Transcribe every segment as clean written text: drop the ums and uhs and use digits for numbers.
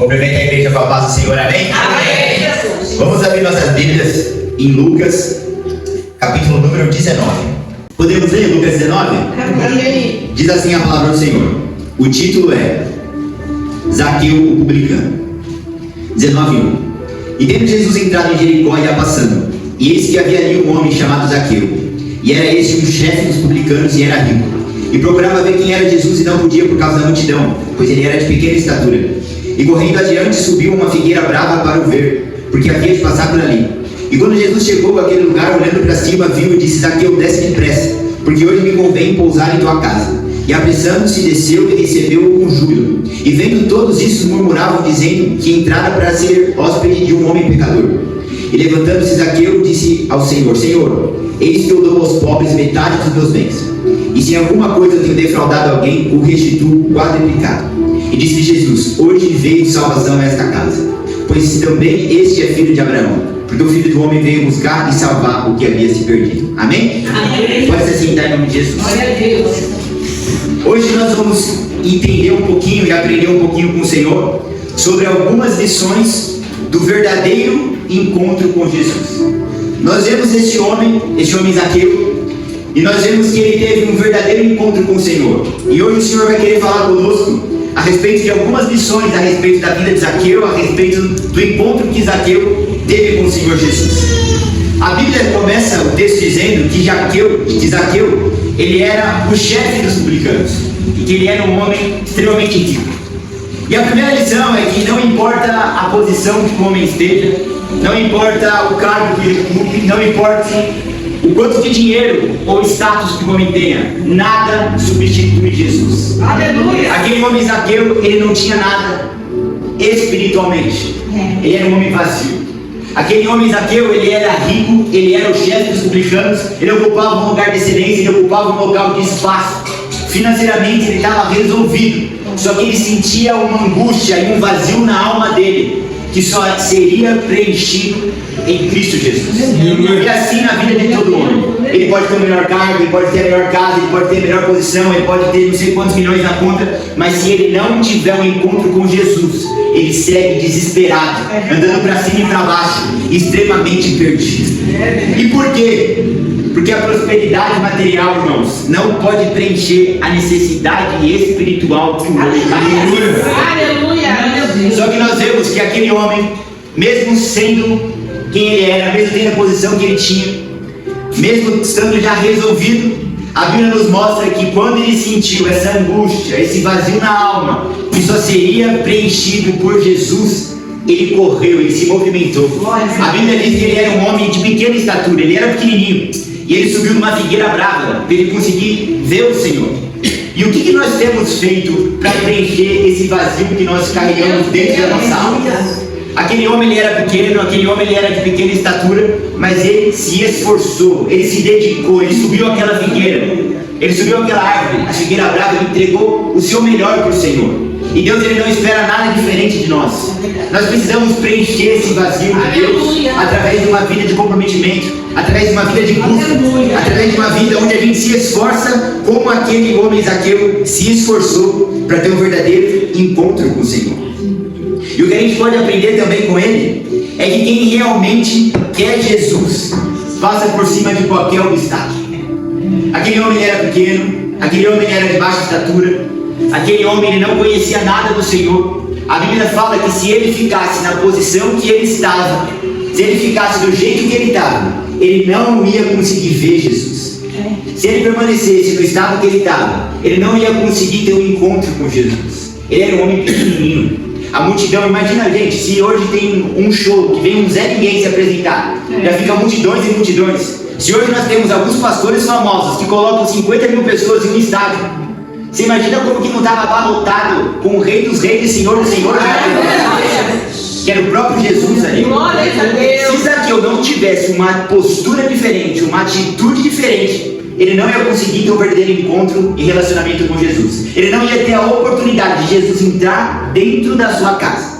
Cumprimenta a igreja com a paz do Senhor, amém? Amém, Jesus. Vamos abrir nossas Bíblias em Lucas, capítulo número 19. Podemos ler Lucas 19? Amém. Diz assim a palavra do Senhor. O título é Zaqueu o publicano. 19:1. E tendo Jesus entrado em Jericó, ia passando, e eis que havia ali um homem chamado Zaqueu, e era este um chefe dos publicanos e era rico, e procurava ver quem era Jesus e não podia por causa da multidão, pois ele era de pequena estatura. E correndo adiante subiu uma figueira brava para o ver, porque havia de passar por ali. E quando Jesus chegou àquele lugar, olhando para cima, viu e disse: Zaqueu, desce depressa, porque hoje me convém pousar em tua casa. E apressando-se, desceu e recebeu-o com júbilo. E vendo todos isso, murmuravam, dizendo que entrara para ser hóspede de um homem pecador. E levantando-se Zaqueu, disse ao Senhor: Senhor, eis que eu dou aos pobres metade dos meus bens. E se em alguma coisa eu tenho defraudado alguém, o restituo quadruplicado. E disse Jesus: hoje veio salvação a esta casa, pois também este é filho de Abraão, porque o Filho do Homem veio buscar e salvar o que havia se perdido. Amém? Amém. Pode se assentar em nome de Jesus. Glória a Deus. Hoje nós vamos entender um pouquinho e aprender um pouquinho com o Senhor sobre algumas lições do verdadeiro encontro com Jesus. Nós vemos este homem Zaqueu, e nós vemos que ele teve um verdadeiro encontro com o Senhor. E hoje o Senhor vai querer falar conosco a respeito de algumas lições, a respeito da vida de Zaqueu, a respeito do encontro que Zaqueu teve com o Senhor Jesus. A Bíblia começa o texto dizendo que Zaqueu, ele era o chefe dos publicanos, e que ele era um homem extremamente rico. E a primeira lição é que não importa a posição que o homem esteja, não importa o cargo que ele ocupe, não importa o quanto de dinheiro ou status que o homem tenha, nada substitui Jesus. Aleluia. Aquele homem Zaqueu, ele não tinha nada espiritualmente, ele era um homem vazio. Aquele homem Zaqueu, ele era rico, ele era o chefe dos publicanos, ele ocupava um lugar de excelência, ele ocupava um local de espaço. Financeiramente ele estava resolvido, só que ele sentia uma angústia e um vazio na alma dele, que só seria preenchido em Cristo Jesus. E assim na vida de todo homem. Ele pode ter o melhor cargo, ele pode ter a melhor casa, ele pode ter a melhor posição, ele pode ter não sei quantos milhões na conta, mas se ele não tiver um encontro com Jesus, ele segue desesperado, andando para cima e para baixo, extremamente perdido. E por quê? Porque a prosperidade material, irmãos, não pode preencher a necessidade espiritual que o homem tem. Aleluia. Só que nós vemos que aquele homem, mesmo sendo quem ele era, mesmo tendo a posição que ele tinha, mesmo estando já resolvido, a Bíblia nos mostra que quando ele sentiu essa angústia, esse vazio na alma, que só seria preenchido por Jesus, ele correu, ele se movimentou. A Bíblia diz que ele era um homem de pequena estatura, ele era pequenininho, e ele subiu numa figueira brava para ele conseguir ver o Senhor. E o que nós temos feito para preencher esse vazio que nós carregamos dentro da nossa alma? Aquele homem ele era pequeno, aquele homem ele era de pequena estatura, mas ele se esforçou, ele se dedicou, ele subiu aquela figueira, ele subiu aquela árvore, a figueira brava, ele entregou o seu melhor para o Senhor. E Deus ele não espera nada diferente de nós. Nós precisamos preencher esse vazio de Deus através de uma vida de comprometimento, através de uma vida de busca, através de uma vida onde a gente se esforça como aquele homem Zaqueu se esforçou para ter um verdadeiro encontro com o Senhor. E o que a gente pode aprender também com ele é que quem realmente quer Jesus passa por cima de qualquer obstáculo. Aquele homem era pequeno, aquele homem era de baixa estatura, aquele homem ele não conhecia nada do Senhor. A Bíblia fala que se ele ficasse na posição que ele estava, se ele ficasse do jeito que ele estava, ele não ia conseguir ver Jesus. Se ele permanecesse no estado que ele estava, ele não ia conseguir ter um encontro com Jesus. Ele era um homem pequenininho. A multidão, imagina gente, se hoje tem um show que vem um Zé Ninguém se apresentar, já fica multidões e multidões. Se hoje nós temos alguns pastores famosos que colocam 50 mil pessoas em um estádio, você imagina como que não estava abarrotado com o Rei dos Reis e Senhor dos Senhores, que era o próprio Jesus ali. Se Zaqueu não tivesse uma postura diferente, uma atitude diferente, ele não ia conseguir ter um verdadeiro encontro e relacionamento com Jesus. Ele não ia ter a oportunidade de Jesus entrar dentro da sua casa,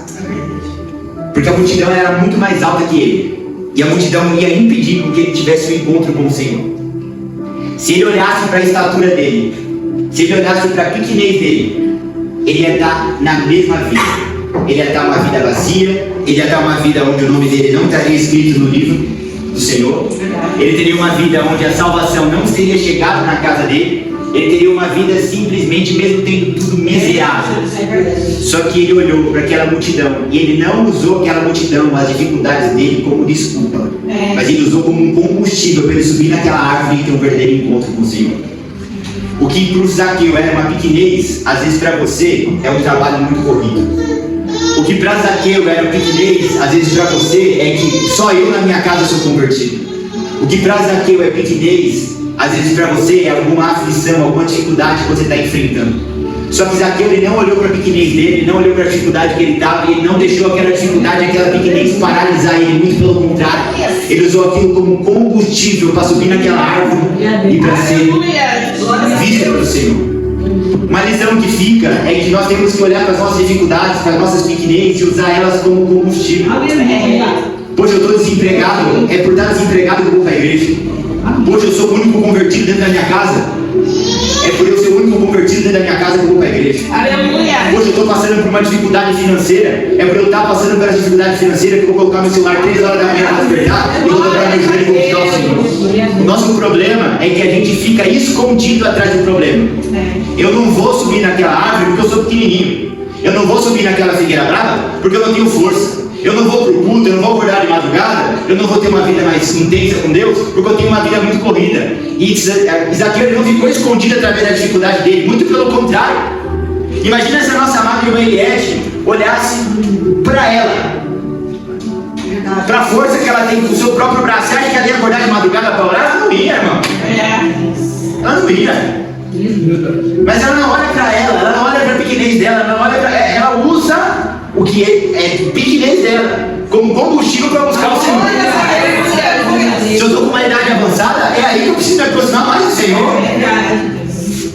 porque a multidão era muito mais alta que ele, e a multidão ia impedir que ele tivesse um encontro com o Senhor. Se ele olhasse para a estatura dele, se ele olhasse para a pequenez dele, ele ia estar na mesma vida. ele ia dar uma vida vazia, ele ia dar uma vida onde o nome dele não estaria escrito no livro do Senhor, ele teria uma vida onde a salvação não teria chegado na casa dele, ele teria uma vida simplesmente, mesmo tendo tudo miserável. Só que ele olhou para aquela multidão e ele não usou aquela multidão, as dificuldades dele, como desculpa, mas ele usou como um combustível para ele subir naquela árvore e ter um verdadeiro encontro com o Senhor. O que para o Zaqueu era uma pequenez, às vezes para você é um trabalho muito corrido. O que para Zaqueu era pequenez, às vezes para você é que só eu na minha casa sou convertido. O que para Zaqueu é pequenez, às vezes para você é alguma aflição, alguma dificuldade que você está enfrentando. Só que Zaqueu, ele não olhou para a pequenez dele, ele não olhou para a dificuldade que ele estava, ele não deixou aquela dificuldade, aquela pequenez paralisar ele, muito pelo contrário. Ele usou aquilo como combustível para subir naquela árvore e para ser visto pelo Senhor. Uma lição que fica é que nós temos que olhar para as nossas dificuldades, para as nossas pequenez e usar elas como combustível. Poxa, eu estou desempregado, é por estar desempregado que eu vou para a igreja. Poxa, eu sou o único convertido dentro da minha casa, é por eu ser o único convertido dentro da minha casa que eu vou para a igreja. Hoje eu estou passando por uma dificuldade financeira, é por eu estar passando por essa dificuldade financeira que eu vou colocar meu celular 3 horas da manhã para despertar e vou dobrar meu joelho e vou buscar o Senhor. O nosso problema é que a gente fica escondido atrás do problema. Eu não vou subir naquela árvore porque eu sou pequenininho. Eu não vou subir naquela figueira brava porque eu não tenho força. Eu não vou para o culto, eu não vou acordar de madrugada, eu não vou ter uma vida mais intensa com Deus, porque eu tenho uma vida muito corrida. E Zaqueu não ficou escondido através da dificuldade dele, muito pelo contrário. Imagina se a nossa amada irmã Eliette olhasse para ela, para a força que ela tem com o seu próprio braço. Você acha que ela ia acordar de madrugada para orar? Ela não ia, irmão. Ela não ia. Mas ela não olha para ela não olha para a pequenez dela, ela não olha para ela usa o que é pequenez dela como combustível para buscar o Senhor. Se eu estou com uma idade avançada, é aí que eu preciso me aproximar mais do Senhor.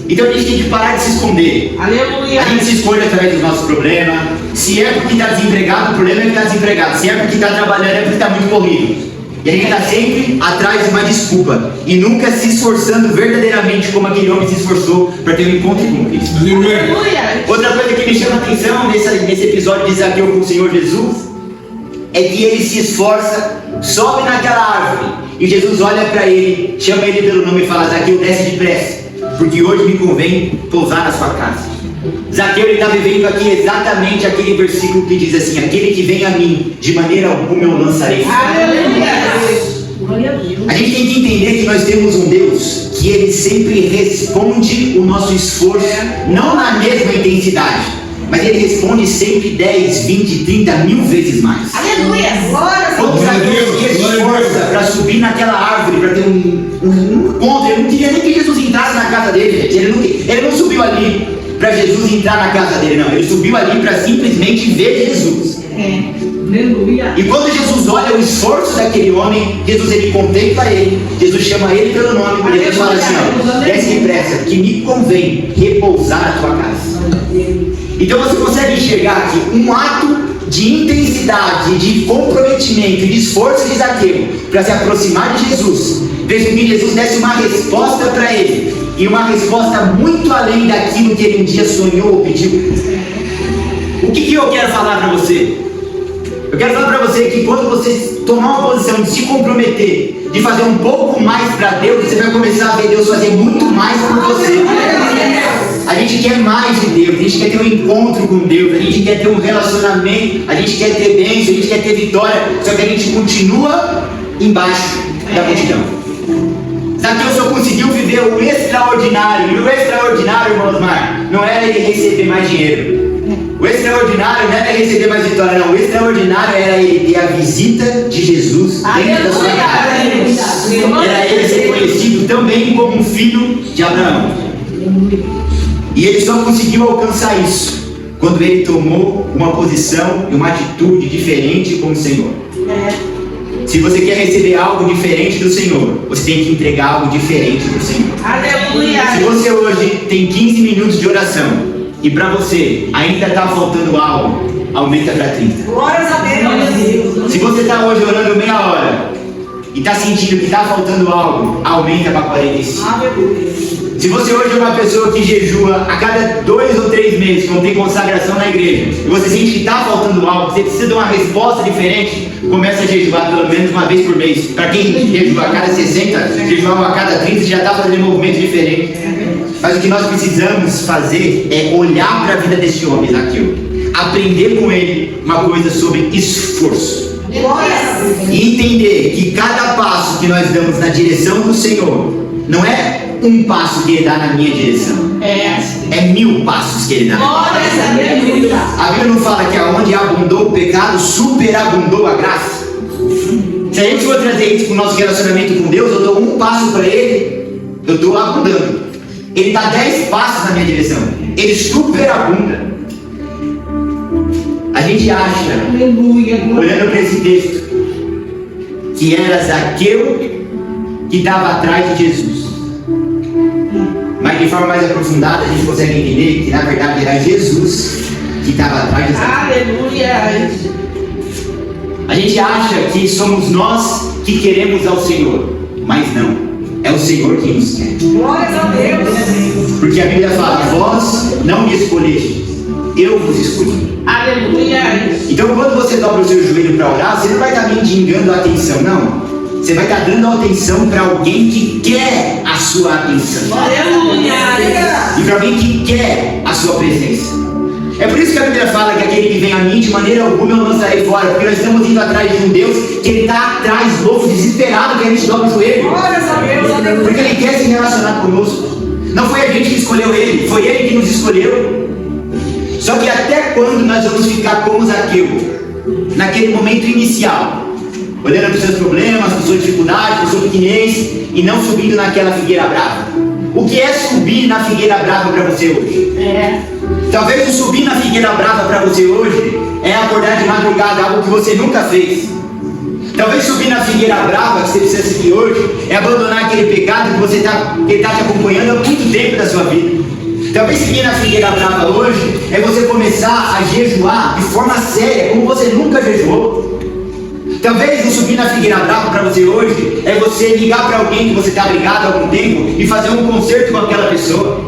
Então a gente tem que parar de se esconder. A gente se esconde através dos nossos problemas. Se é porque está desempregado, o problema é que está desempregado. Se é porque está trabalhando, é porque está muito corrido. E a gente está sempre atrás de uma desculpa e nunca se esforçando verdadeiramente como aquele homem se esforçou para ter um encontro com Cristo. Outra coisa que me chama a atenção nesse episódio de Zaqueu com o Senhor Jesus é que ele se esforça, sobe naquela árvore e Jesus olha para ele, chama ele pelo nome e fala: Zaqueu, desce depressa, porque hoje me convém pousar na sua casa. Zaqueu, ele está vivendo aqui exatamente aquele versículo que diz assim: aquele que vem a mim, de maneira alguma eu lançarei fora. A gente tem que entender que nós temos um Deus que ele sempre responde o nosso esforço, não na mesma intensidade, mas ele responde sempre 10, 20, 30 mil vezes mais. Quando Zaqueu se esforça para subir naquela árvore, para ter um encontro, ele não queria nem que Jesus entrasse na casa dele, gente. Ele não subiu ali para Jesus entrar na casa dele, não. Ele subiu ali para simplesmente ver Jesus. E quando Jesus olha o esforço daquele homem, Jesus ele contempla ele, Jesus chama ele pelo nome e Jesus fala assim: ó, desce depressa, que me convém repousar na tua casa. Então você consegue enxergar aqui um ato de intensidade, de comprometimento, de esforço de Zaqueu para se aproximar de Jesus. Veja que Jesus desse uma resposta para ele, e uma resposta muito além daquilo que ele um dia sonhou ou pediu. O que eu quero falar para você? Eu quero falar para você que quando você tomar uma posição de se comprometer, de fazer um pouco mais para Deus, você vai começar a ver Deus fazer muito mais por você. A gente quer mais de Deus, a gente quer ter um encontro com Deus, a gente quer ter um relacionamento, a gente quer ter bênção, a gente quer ter vitória, só que a gente continua embaixo da multidão. Zaqueu só conseguiu viver o extraordinário, e o extraordinário, irmão Osmar, não era ele receber mais dinheiro. O extraordinário não era receber mais vitória, não. O extraordinário era ele ter a visita de Jesus dentro da sua casa. Era ele ser conhecido também como um filho de Abraão. E ele só conseguiu alcançar isso quando ele tomou uma posição e uma atitude diferente com o Senhor. Se você quer receber algo diferente do Senhor, você tem que entregar algo diferente do Senhor. Aleluia. Se você hoje tem 15 minutos de oração e para você ainda está faltando algo, aumenta para 30. Glórias a Deus. Se você está hoje orando meia hora e está sentindo que está faltando algo, aumenta para 45. Se Se você hoje é uma pessoa que jejua a cada 2 ou 3 meses, quando tem consagração na igreja, e você sente que está faltando algo, você precisa de uma resposta diferente, começa a jejuar pelo menos uma vez por mês. Para quem jejua a cada 60, jejuar a cada 30, já está fazendo um movimento diferente. Mas o que nós precisamos fazer é olhar para a vida desse homem, Zaqueu, aprender com ele uma coisa sobre esforço. E entender que cada passo que nós damos na direção do Senhor não é um passo que ele dá na minha direção, é 1000 passos que ele dá. A Bíblia não fala que aonde abundou o pecado, superabundou a graça. Se a gente for trazer isso para o nosso relacionamento com Deus, eu dou um passo para ele, eu estou abundando. Ele dá 10 passos na minha direção, ele superabunda. A gente acha, olhando para esse texto, que era Zaqueu que estava atrás de Jesus. Mas de forma mais aprofundada a gente consegue entender que na verdade era Jesus que estava atrás de Zaqueu. Aleluia! A gente acha que somos nós que queremos ao Senhor, mas não, é o Senhor quem nos quer. Glórias a Deus! Porque a Bíblia fala: vós não me escolhestes, eu vos escolhi. Aleluia! Então quando você dobra o seu joelho para orar, você não vai estar mendigando a atenção, não. Você vai estar dando atenção para alguém que quer a sua atenção. Aleluia! E para alguém que quer a sua presença. É por isso que a Bíblia fala que aquele que vem a mim, de maneira alguma eu lançarei fora. Porque nós estamos indo atrás de um Deus que ele está atrás, louco, desesperado que a gente dobra o joelho. Glórias a Deus! Aleluia! Porque ele quer se relacionar conosco. Não foi a gente que escolheu ele, foi ele que nos escolheu. Só que até quando nós vamos ficar como Zaqueu? Naquele momento inicial, olhando para os seus problemas, para as suas dificuldades, para a sua pequenez, e não subindo naquela figueira brava. O que é subir na figueira brava para você hoje? Talvez o subir na figueira brava para você hoje é acordar de madrugada, algo que você nunca fez. Talvez subir na figueira brava que você precisa seguir hoje é abandonar aquele pecado que você está te acompanhando há muito tempo da sua vida. Talvez seguir na figueira brava hoje é você começar a jejuar de forma séria, como você nunca jejuou. Talvez o subir na figueira brava para você hoje é você ligar para alguém que você está brigado há algum tempo e fazer um concerto com aquela pessoa.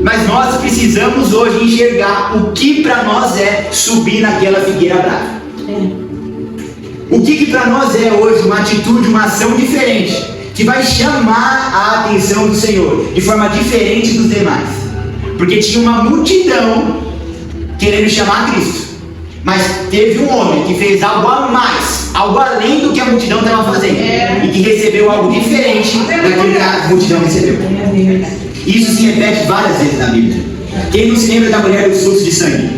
Mas nós precisamos hoje enxergar o que para nós é subir naquela figueira brava. O que para nós é hoje uma atitude, uma ação diferente, que vai chamar a atenção do Senhor de forma diferente dos demais. Porque tinha uma multidão querendo chamar Cristo, mas teve um homem que fez algo a mais, algo além do que a multidão estava fazendo, e que recebeu algo diferente daquilo que a multidão recebeu. Isso se repete várias vezes na Bíblia. Quem não se lembra da mulher do fluxo de sangue?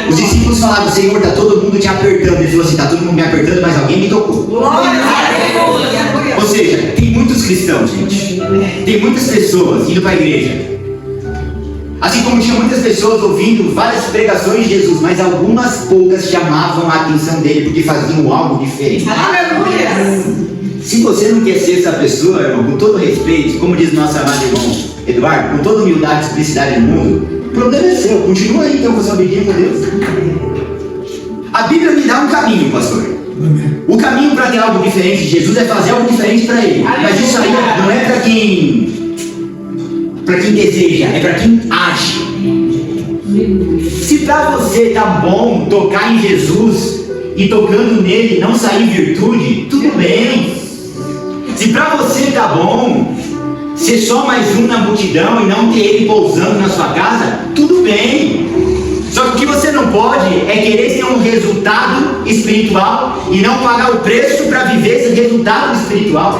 Os discípulos falaram: Senhor, está todo mundo te apertando. Ele falou assim: está todo mundo me apertando, mas alguém me tocou. Ou seja, tem muitos cristãos, gente, tem muitas pessoas indo para a igreja, assim como tinha muitas pessoas ouvindo várias pregações de Jesus, mas algumas poucas chamavam a atenção dele porque faziam algo diferente. Aleluia! Se você não quer ser essa pessoa, irmão, com todo respeito, como diz nosso amado irmão Eduardo, com toda humildade e simplicidade do mundo, o problema é seu. Continua aí então com sua obediência a Deus. A Bíblia me dá um caminho, pastor. O caminho para ter algo diferente de Jesus é fazer algo diferente para ele. Mas isso aí não é para quem deseja, é para quem age. Se para você tá bom tocar em Jesus e tocando nele não sair virtude, tudo bem. Se para você tá bom ser só mais um na multidão e não ter ele pousando na sua casa, tudo bem. Só que o que você não pode é querer ter um resultado espiritual e não pagar o preço para viver esse resultado espiritual.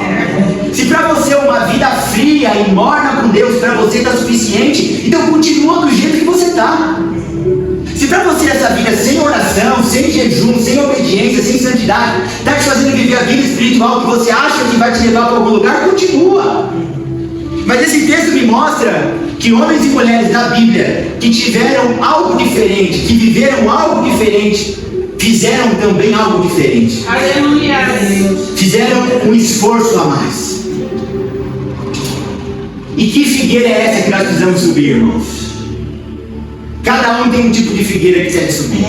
Se para você uma vida fria e morna com Deus, para você está suficiente, então continua do jeito que você está. Se para você essa vida sem oração, sem jejum, sem obediência, sem santidade, está te fazendo viver a vida espiritual que você acha que vai te levar para algum lugar, continua. Mas esse texto me mostra que homens e mulheres da Bíblia que tiveram algo diferente, que viveram algo diferente, fizeram também algo diferente. Aleluia! Fizeram um esforço a mais. E que figueira é essa que nós precisamos subir, irmãos? Cada um tem um tipo de figueira que deve subir.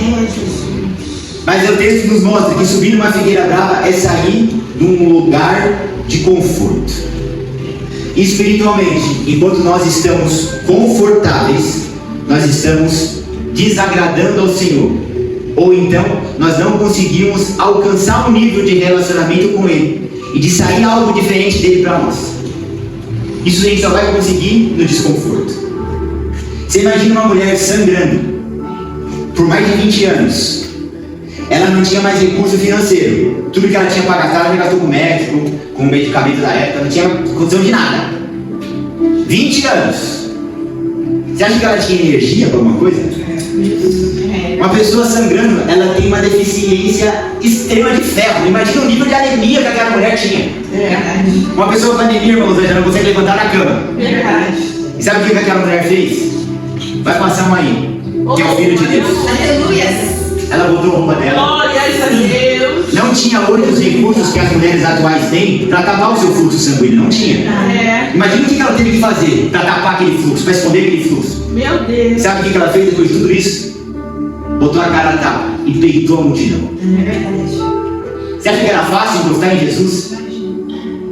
Mas o texto nos mostra que subir numa figueira brava é sair de um lugar de conforto. Espiritualmente, enquanto nós estamos confortáveis, nós estamos desagradando ao Senhor. Ou então, nós não conseguimos alcançar um nível de relacionamento com Ele e de sair algo diferente dele para nós. Isso a gente só vai conseguir no desconforto. Você imagina uma mulher sangrando por mais de 20 anos. Ela não tinha mais recurso financeiro. Tudo que ela tinha para gastar, ela gastou com o médico, com o medicamento da época, não tinha condição de nada. 20 anos. Você acha que ela tinha energia para alguma coisa? Uma pessoa sangrando, ela tem uma deficiência extrema de ferro. Imagina o nível de anemia que aquela mulher tinha. Uma pessoa com anemia, irmãos, já não consegue levantar da cama. E sabe o que aquela mulher fez? Vai passar uma aí, que é o Filho de Deus. Aleluia. Ela botou a roupa dela. Glória a Deus. Não tinha hoje os recursos que as mulheres atuais têm para tapar o seu fluxo sanguíneo. Não tinha. Imagina o que ela teve que fazer para tapar aquele fluxo, para esconder aquele fluxo. Meu Deus. Sabe o que ela fez depois de tudo isso? Botou a cara a tapa e peitou a multidão. Você acha que era fácil encostar em Jesus?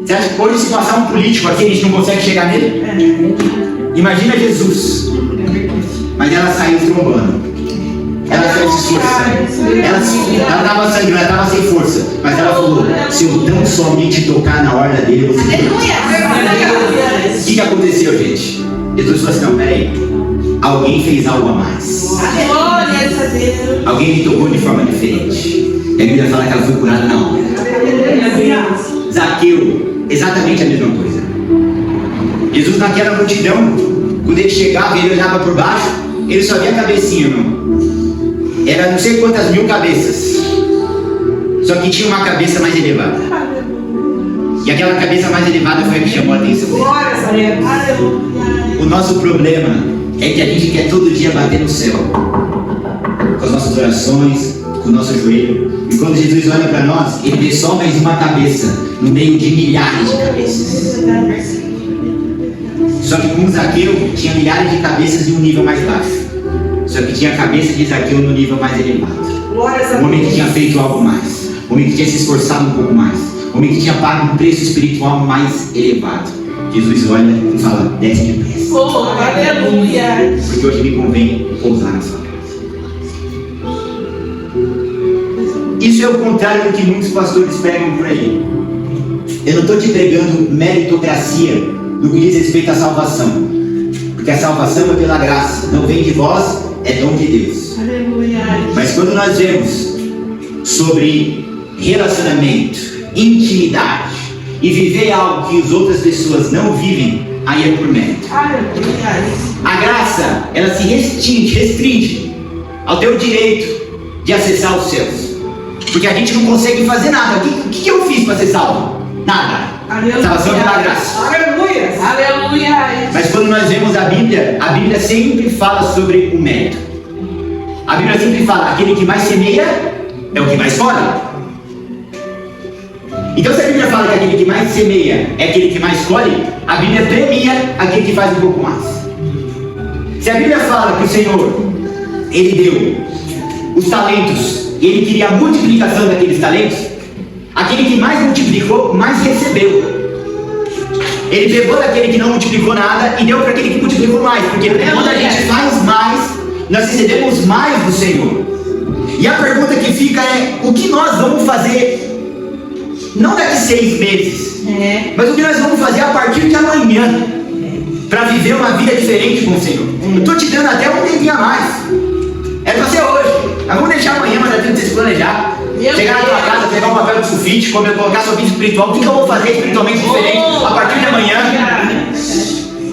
Você acha que hoje, se passar um político aqui, a gente não consegue chegar nele? Imagina Jesus. Mas ela saiu trombando. Ela saiu se esforçando. Ela estava sangrando, ela estava sem força. Mas ela falou: se eu tão somente tocar na orla dele, eu vou ficar. O que aconteceu, gente? Jesus falou assim: não, peraí. Alguém fez algo a mais. Glória a Deus. Alguém me tocou de forma diferente. E a Bíblia fala que ela foi curada na hora. Zaqueu, exatamente a mesma coisa. Jesus, naquela multidão, quando ele chegava e ele olhava por baixo, ele só via a cabecinha, irmão. Era não sei quantas mil cabeças. Só que tinha uma cabeça mais elevada. E aquela cabeça mais elevada foi a que chamou a atenção dele. O nosso problema é que a gente quer todo dia bater no céu. Com as nossas orações, com o nosso joelho. E quando Jesus olha para nós, ele vê só mais uma cabeça no meio de milhares de cabeças. Só que com Zaqueu tinha milhares de cabeças em um nível mais baixo. Só que tinha a cabeça de Zaqueu no nível mais elevado. Um homem que tinha feito algo mais. Um homem que tinha se esforçado um pouco mais. Um homem que tinha pago um preço espiritual mais elevado. Jesus olha e fala: desce depressa. Oh, aleluia. Porque hoje me convém pousar na sua casa. Isso é o contrário do que muitos pastores pregam por aí. Eu não estou te pregando meritocracia no que diz respeito à salvação. Porque a salvação é pela graça. Não vem de vós, é dom de Deus. Aleluia. Mas quando nós vemos sobre relacionamento, intimidade e viver algo que as outras pessoas não vivem, aí é por mérito. Aleluia. A graça, ela se restringe ao teu direito de acessar os céus. Porque a gente não consegue fazer nada. O que eu fiz para ser salvo? Nada. Salvação é pela graça. Aleluia. Aleluia. Mas quando nós vemos a Bíblia sempre fala sobre o mérito. A Bíblia sempre fala: aquele que mais semeia é o que mais colhe. Então, se a Bíblia fala que aquele que mais semeia é aquele que mais colhe, a Bíblia premia aquele que faz um pouco mais. Se a Bíblia fala que o Senhor, Ele deu os talentos e Ele queria a multiplicação daqueles talentos, aquele que mais multiplicou, mais recebeu. Ele pegou daquele que não multiplicou nada e deu para aquele que multiplicou mais. Porque quando a gente faz mais, nós recebemos mais do Senhor. E a pergunta que fica é: o que nós vamos fazer? Não daqui 6 meses, mas o que nós vamos fazer a partir de amanhã, para viver uma vida diferente com o Senhor. Eu estou te dando até um tempinho a mais. É para ser hoje. Mas vamos deixar amanhã, mas dá tempo de você se planejar. Chegar na tua casa, pegar um papel de sulfite, colocar sua vida espiritual. O que eu vou fazer espiritualmente diferente a partir de amanhã?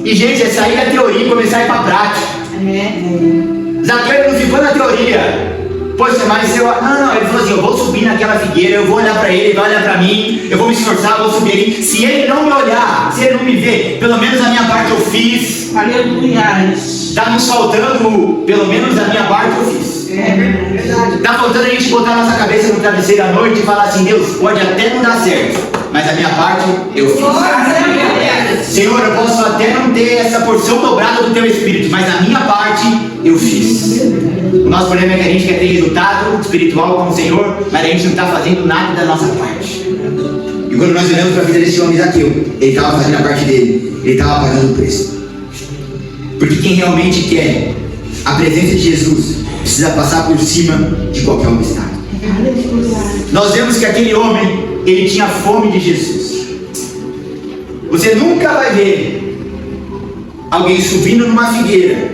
E, gente, é sair da teoria e começar a ir para a prática. Zaqueu não ficou na teoria. Poxa, mas eu... Não, ele falou assim: eu vou subir naquela figueira, eu vou olhar para ele vai olhar para mim, eu vou me esforçar, eu vou subir ali. Se ele não me olhar, se ele não me ver, pelo menos a minha parte eu fiz. Aleluia. Está nos faltando, pelo menos a minha parte eu fiz. Verdade. Está faltando a gente botar a nossa cabeça no travesseiro à noite e falar assim: Deus, pode até não dar certo, mas a minha parte eu fiz. Senhor, eu posso até não ter essa porção dobrada do teu Espírito, mas a minha parte eu fiz. O nosso problema é que a gente quer ter resultado espiritual com o Senhor, mas a gente não está fazendo nada da nossa parte. E E quando nós olhamos para a vida desse homem Zaqueu, ele estava fazendo a parte dele, ele estava pagando o preço. Porque quem realmente quer a presença de Jesus precisa passar por cima de qualquer obstáculo. Nós vemos que aquele homem, ele tinha fome de Jesus. Você nunca vai ver alguém subindo numa figueira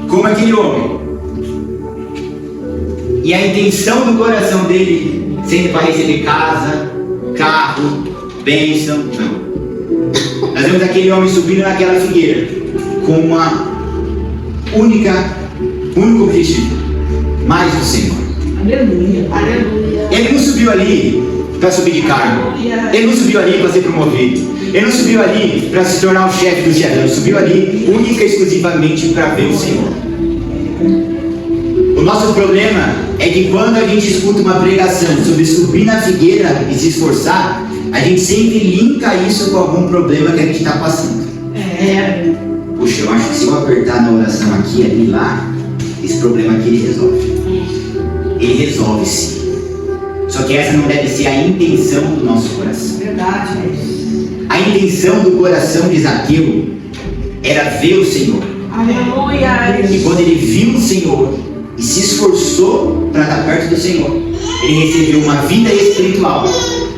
como aquele homem e a intenção do coração dele sendo para receber casa, carro, bênção. Não. Nós vemos aquele homem subindo naquela figueira com único objetivo: mais do Senhor. Aleluia. Aleluia. Ele não subiu ali para subir de cargo. Ele não subiu ali para ser promovido. Ele não subiu ali para se tornar o chefe dos chefes. Ele subiu ali única e exclusivamente para ver o Senhor. O nosso problema é que quando a gente escuta uma pregação sobre subir na figueira e se esforçar, a gente sempre linka isso com algum problema que a gente está passando. Puxa, eu acho que se eu apertar na oração aqui, ali, lá, esse problema aqui ele resolve. Ele resolve sim. Só que essa não deve ser a intenção do nosso coração. Verdade. A intenção do coração de Zaqueu era ver o Senhor. Aleluia. E quando ele viu o Senhor e se esforçou para estar perto do Senhor, ele recebeu uma vida espiritual.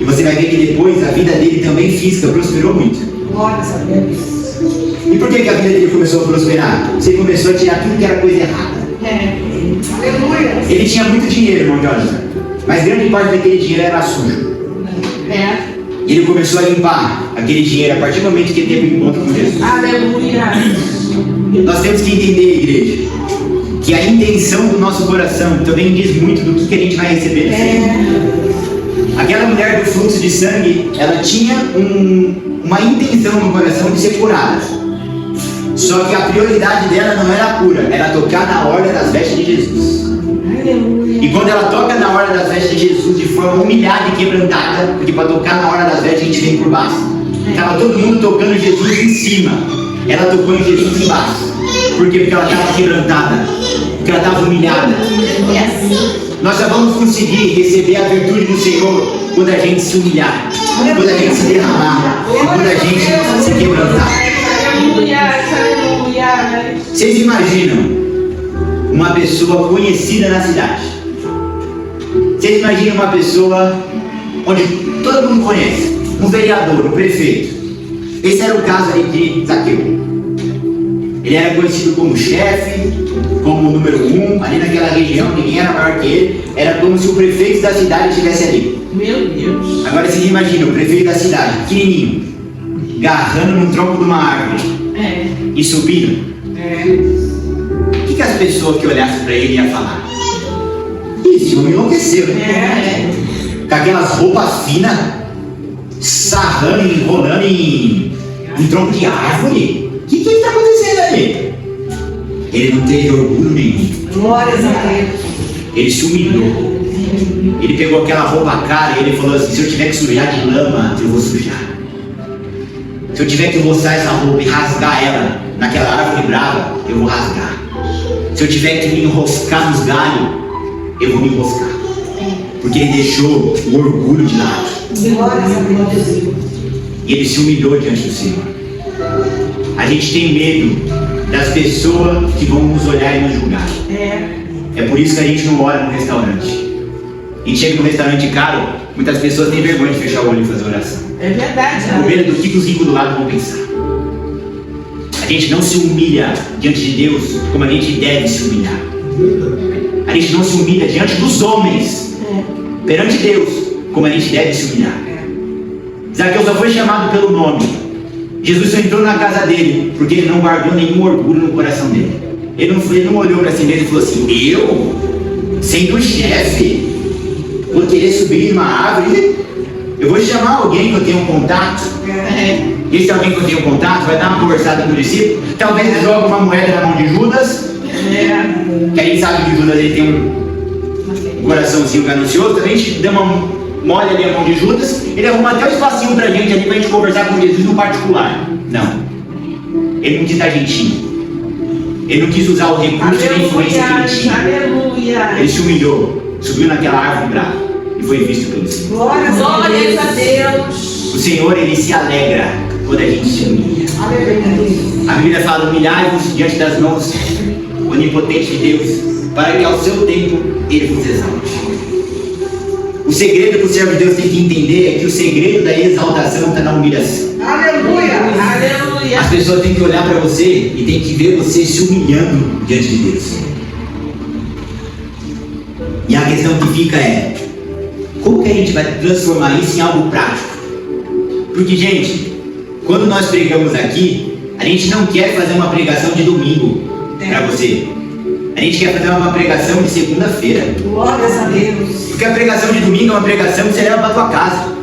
E você vai ver que depois a vida dele também física prosperou muito. Glórias a Deus. E por que a vida dele começou a prosperar? Você começou a tirar tudo que era coisa errada. Aleluia. Ele tinha muito dinheiro, irmão Jonathan, mas grande parte daquele dinheiro era sujo. E ele começou a limpar aquele dinheiro a partir do momento que ele teve um encontro com Jesus. Aleluia. Nós temos que entender, igreja, que a intenção do nosso coração também diz muito do que a gente vai receber do Senhor. Aquela mulher do fluxo de sangue, ela tinha uma intenção no coração de ser curada. Só que a prioridade dela não era a cura, era tocar na orla das vestes de Jesus. Aleluia. E quando ela toca na orla das vestes de Jesus de forma humilhada e quebrantada, porque para tocar na orla das vestes a gente vem por baixo. Estava todo mundo tocando Jesus em cima, ela tocou em Jesus embaixo. Por quê? Porque ela estava quebrantada, porque ela estava humilhada. Nós só vamos conseguir receber a virtude do Senhor quando a gente se humilhar, quando a gente se derramar, quando a gente se quebrantar. Vocês imaginam uma pessoa conhecida na cidade? Vocês imaginam uma pessoa onde todo mundo conhece? Um vereador, um prefeito. Esse era o caso ali de Zaqueu. Ele era conhecido como chefe, como o número 1, ali naquela região, ninguém era maior que ele. Era como se o prefeito da cidade estivesse ali. Meu Deus. Agora vocês imaginam o prefeito da cidade, pequenininho, agarrando num tronco de uma árvore e subindo. O que as pessoas que olhassem para ele iam falar? Esse homem enlouqueceu, né? Com aquelas roupas finas, sarrando e enrolando em tronco de árvore. O que está acontecendo ali? Ele não teve orgulho nenhum. Glórias a Deus. Ele se humilhou. Ele pegou aquela roupa cara e ele falou assim: se eu tiver que sujar de lama, eu vou sujar. Se eu tiver que roçar essa roupa e rasgar ela naquela árvore brava, eu vou rasgar. Se eu tiver que me enroscar nos galhos, eu vou me enroscar. Porque ele deixou o orgulho de lado. Glórias a Deus. E ele se humilhou diante do Senhor. A gente tem medo das pessoas que vão nos olhar e nos julgar. É por isso que a gente não ora no restaurante. A gente chega no restaurante caro, muitas pessoas têm vergonha de fechar o olho e fazer oração. É verdade. Com medo do que os ricos do lado vão pensar. A gente não se humilha diante de Deus como a gente deve se humilhar. A gente não se humilha diante dos homens, perante Deus, como a gente deve se humilhar. Zaqueu só foi chamado pelo nome. Jesus só entrou na casa dele porque ele não guardou nenhum orgulho no coração dele. Ele não olhou para si mesmo e falou assim: eu, sendo o chefe, vou querer subir em uma árvore? Eu vou chamar alguém que eu tenho um contato. E esse alguém que eu tenho contato vai dar uma conversada com o discípulo. Talvez ele jogue uma moeda na mão de Judas. Que a gente sabe que Judas ele tem um coraçãozinho ganancioso. Também a gente dá uma molha ali a mão de Judas. Ele arruma até um espacinho pra gente ali pra gente conversar com Jesus no particular. Não. Ele não quis dar jeitinho. Ele não quis usar o recurso e a influência que ele tinha. Ele se humilhou, subiu naquela árvore brava e foi visto pelo Senhor. Glórias a Deus. O Senhor, Ele se alegra quando a gente se humilha. A Bíblia fala: humilhai-vos diante das mãos onipotentes de Deus, para que ao seu tempo Ele vos exalte. O segredo que o servo de Deus tem que entender é que o segredo da exaltação está na humilhação. Aleluia. As pessoas têm que olhar para você e têm que ver você se humilhando diante de Deus. E a questão que fica é: como que a gente vai transformar isso em algo prático? Porque, gente, quando nós pregamos aqui, a gente não quer fazer uma pregação de domingo para você. A gente quer fazer uma pregação de segunda-feira. Glórias a Deus. Porque a pregação de domingo é uma pregação que você leva para a tua casa.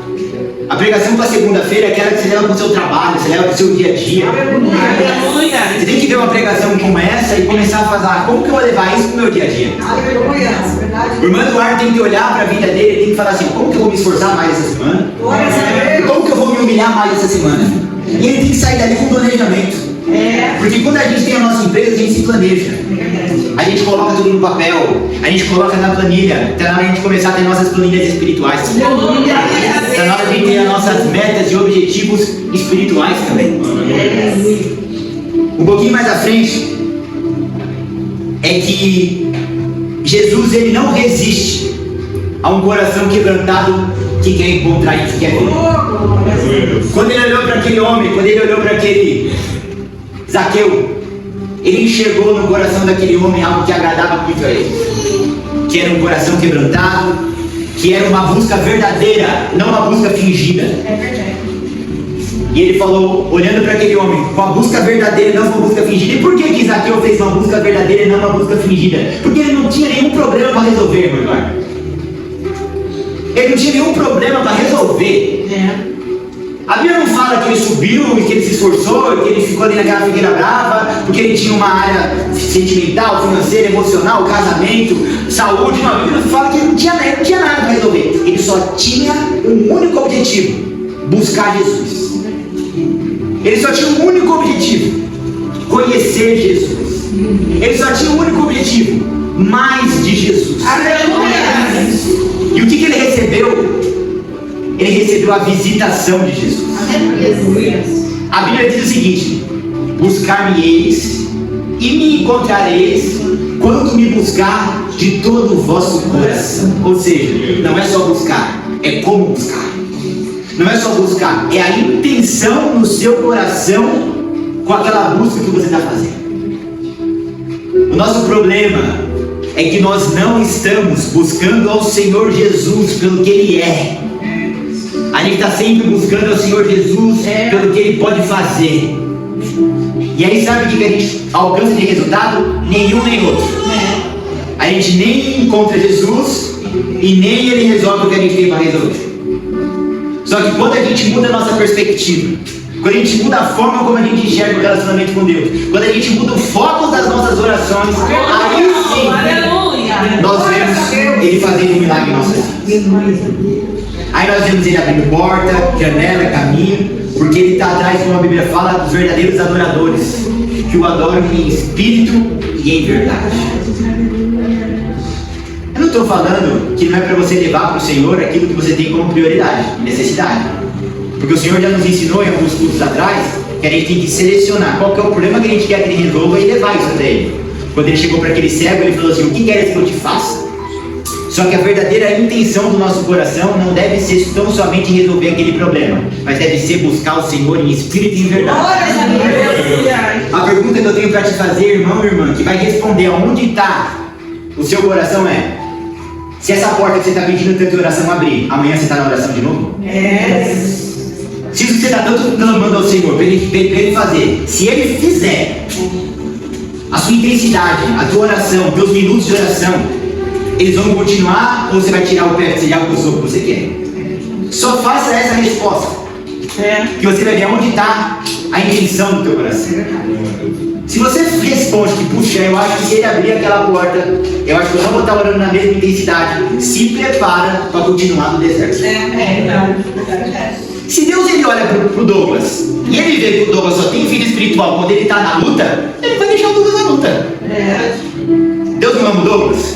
A pregação para segunda-feira é aquela que você leva para o seu trabalho, você leva para o seu dia a dia. Aleluia. Você tem que ver uma pregação como essa e começar a falar: como que eu vou levar isso para o meu dia a dia? Aleluia. Verdade. O irmão Eduardo tem que olhar para a vida dele e tem que falar assim: como que eu vou me esforçar mais essa semana? Glórias a Deus. Como que eu vou me humilhar mais essa semana? E ele tem que sair dali com planejamento. Porque quando a gente tem a nossa empresa, a gente se planeja. A gente coloca tudo no papel, a gente coloca na planilha. Está na hora de a gente começar a ter nossas planilhas espirituais também. Está na hora de a gente ter as nossas metas e objetivos espirituais também. Um pouquinho mais à frente, é que Jesus, ele não resiste a um coração quebrantado que quer encontrar e que quer ver. Quando ele olhou para aquele homem, quando ele olhou para aquele Zaqueu, ele enxergou no coração daquele homem algo que agradava muito a ele, que era um coração quebrantado, que era uma busca verdadeira, não uma busca fingida. E ele falou, olhando para aquele homem, com a busca verdadeira, não com a busca fingida. E por que Zaqueu fez uma busca verdadeira e não uma busca fingida? Porque ele não tinha nenhum problema para resolver, meu irmão. Ele não tinha nenhum problema para resolver. A Bíblia não fala que ele subiu e que ele se esforçou, que ele ficou ali naquela figueira brava, porque ele tinha uma área sentimental, financeira, emocional, casamento, saúde. Não, a Bíblia fala que ele não tinha nada para resolver. Ele só tinha um único objetivo: buscar Jesus. Ele só tinha um único objetivo: conhecer Jesus. Ele só tinha um único objetivo: mais de Jesus. Aleluia. E o que ele recebeu? Ele recebeu a visitação de Jesus. Aleluia. A Bíblia diz o seguinte: buscar-me-eis e me encontrareis quando me buscar de todo o vosso coração. Ou seja, não é só buscar, é como buscar. Não é só buscar, é a intenção no seu coração com aquela busca que você está fazendo. O nosso problema é que nós não estamos buscando ao Senhor Jesus pelo que Ele é. A gente está sempre buscando ao Senhor Jesus pelo que Ele pode fazer. E aí sabe o que a gente alcança de resultado? Nenhum nem outro. A gente nem encontra Jesus e nem Ele resolve o que a gente tem para resolver. Só que quando a gente muda a nossa perspectiva, quando a gente muda a forma como a gente enxerga o relacionamento com Deus, quando a gente muda o foco das nossas orações, aí sim nós vemos Ele fazendo um milagre em nossas vidas. Aí nós vemos Ele abrindo porta, janela, caminho, porque Ele está atrás, como a Bíblia fala, dos verdadeiros adoradores, que o adoram em espírito e em verdade. Eu não estou falando que não é para você levar para o Senhor aquilo que você tem como prioridade, necessidade. Porque o Senhor já nos ensinou em alguns cursos atrás que a gente tem que selecionar qual que é o problema que a gente quer que Ele resolva e levar isso até Ele. Quando Ele chegou para aquele cego, Ele falou assim: o que queres que eu te faça? Só que a verdadeira intenção do nosso coração não deve ser tão somente resolver aquele problema, mas deve ser buscar o Senhor em espírito e em verdade. A pergunta que eu tenho para te fazer, irmão e irmã, que vai responder aonde está o seu coração é: se essa porta que você está pedindo tanto em oração abrir, amanhã você está na oração de novo? Se isso que você está tanto clamando ao Senhor para ele fazer, se Ele fizer, a sua intensidade, a tua oração, teus minutos de oração, eles vão continuar ou você vai tirar o pé que você já alcançou o que você quer? Só faça essa resposta, que você vai ver onde está a intenção do teu coração. Se você responde que, puxa, eu acho que se Ele abrir aquela porta, eu acho que eu não vou estar orando na mesma intensidade, se prepara para continuar no deserto. Se Deus ele olha para o Douglas e Ele vê que o Douglas só tem vida espiritual quando ele está na luta, Ele vai deixar o Douglas na luta. Deus não ama o Douglas?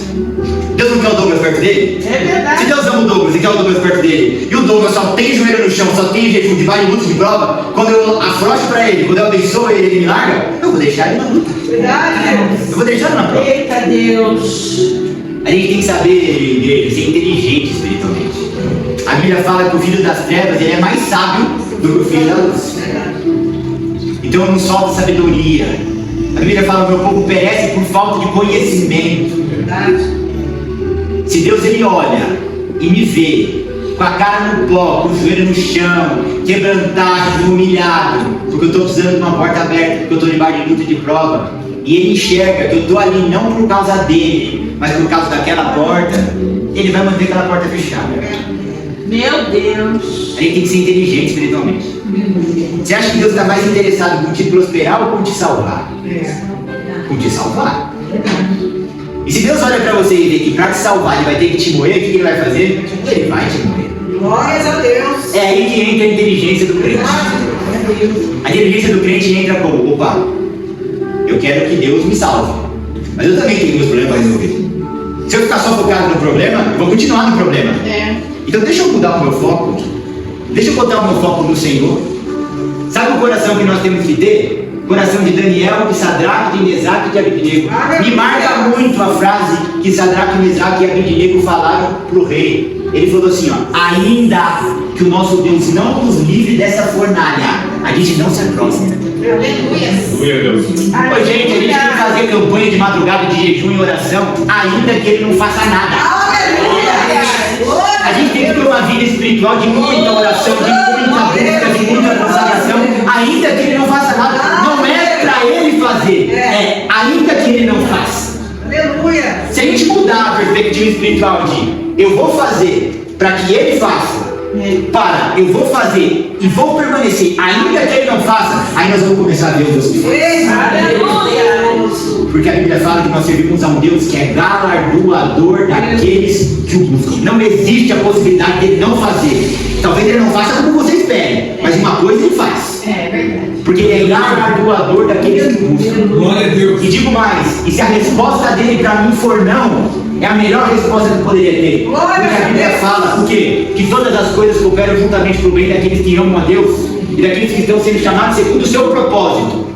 Deus não quer o Douglas perto dele? É verdade. Se Deus ama o Douglas e quer o Douglas perto dele, e o Douglas só tem joelho no chão, só tem jejum de vários lutas de prova, quando eu afrouxo pra ele, quando eu abençoo ele, ele me larga, eu vou deixar ele na luta. Verdade. Eu vou deixar ele na prova. Eita Deus. A gente tem que saber, igreja, ser inteligente espiritualmente. A Bíblia fala que o filho das trevas ele é mais sábio do que o filho da luz. Então não solta sabedoria. A Bíblia fala que o meu povo perece por falta de conhecimento. Verdade. Se Deus ele olha e me vê com a cara no pó, com o joelho no chão, quebrantado, humilhado, porque eu estou precisando de uma porta aberta, porque eu estou debaixo de luta de prova, e ele enxerga que eu estou ali não por causa dele, mas por causa daquela porta, ele vai manter aquela porta fechada. Meu Deus. A gente tem que ser inteligente espiritualmente. Você acha que Deus está mais interessado em te prosperar ou em te salvar? Com te salvar. E se Deus olha para você e vê que para te salvar ele vai ter que te moer, o que ele vai fazer? Ele vai te moer. Glórias a Deus. É aí que entra a inteligência do crente. A inteligência do crente entra como: opa, eu quero que Deus me salve, mas eu também tenho meus problemas para resolver. Se eu ficar só focado no problema, eu vou continuar no problema. Então deixa eu mudar o meu foco. Deixa eu botar o meu foco no Senhor. Sabe o coração que nós temos que ter? Coração de Daniel, de Sadraque, de Mesaque e de Abednego. Me marca muito a frase que Sadraque, Mesaque e Abednego falaram para o rei. Ele falou assim, ó: ainda que o nosso Deus não nos livre dessa fornalha, a gente não se aproxima. Aleluia. Ô, gente, a gente tem que fazer campanha de madrugada, de jejum e oração, ainda que ele não faça nada. A gente tem que ter uma vida espiritual de muita oração, de muita busca, de muita consagração, ainda que ele não faça nada. Não é para ele fazer, é ainda que ele não faça. Aleluia. Se a gente mudar a perspectiva espiritual de eu vou fazer para que ele faça, para eu vou fazer e vou permanecer, ainda que ele não faça, aí nós vamos começar a ver o Deus que faz. Aleluia. Porque a Bíblia fala que nós servimos a um Deus que é galardoador daqueles que o buscam. Não existe a possibilidade dele não fazer. Talvez ele não faça como você espere, mas uma coisa ele faz. É verdade. Porque ele é galardoador daqueles que o buscam. Glória a Deus. E digo mais, e se a resposta dele para mim for não, é a melhor resposta que eu poderia ter. Porque a Bíblia fala o quê? Que todas as coisas cooperam juntamente para o bem daqueles que amam a Deus e daqueles que estão sendo chamados segundo o seu propósito.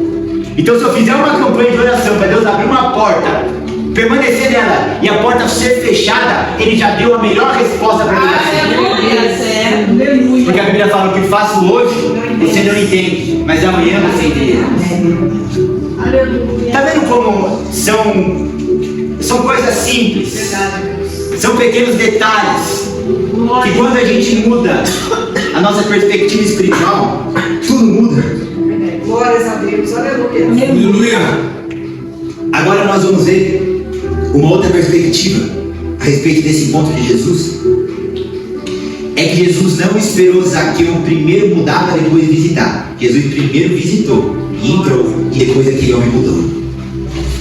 Então, se eu fizer uma campanha de oração para Deus abrir uma porta, permanecer nela e a porta ser fechada, ele já deu a melhor resposta para mim. Aleluia. Porque a Bíblia fala: o que faço hoje você não entende, mas amanhã você entende. Aleluia. Está vendo como são coisas simples, são pequenos detalhes que quando a gente muda a nossa perspectiva espiritual, tudo muda. Glórias a Deus. Aleluia. Aleluia. Agora nós vamos ver uma outra perspectiva a respeito desse encontro de Jesus. É que Jesus não esperou Zaqueu primeiro mudar para depois visitar. Jesus primeiro visitou e entrou, e depois aquele homem mudou.